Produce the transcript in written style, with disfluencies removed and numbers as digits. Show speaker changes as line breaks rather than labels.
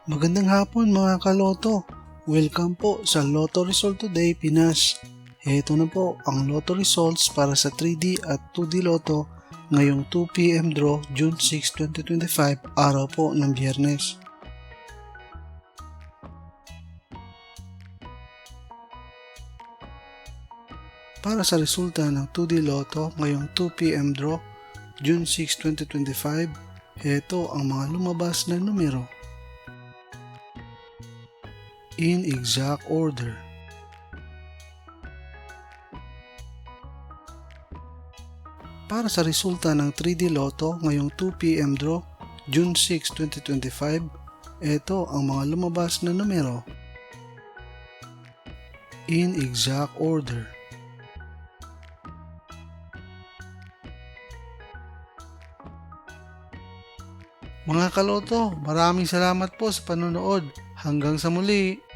Magandang hapon mga kaloto. Welcome po sa Lotto Result Today Pinas. Heto na po ang Lotto results para sa 3D at 2D Lotto ngayong 2 PM draw June 6, 2025, araw po ng Biyernes. Para sa resulta ng 2D Lotto ngayong 2 PM draw June 6, 2025, heto ang mga lumabas na numero. In exact order. Para sa resulta ng 3D Lotto ngayong 2 PM draw June 6, 2025, ito ang mga lumabas na numero. In exact order. Mga kaloto, maraming salamat po sa panonood. Hanggang sa muli!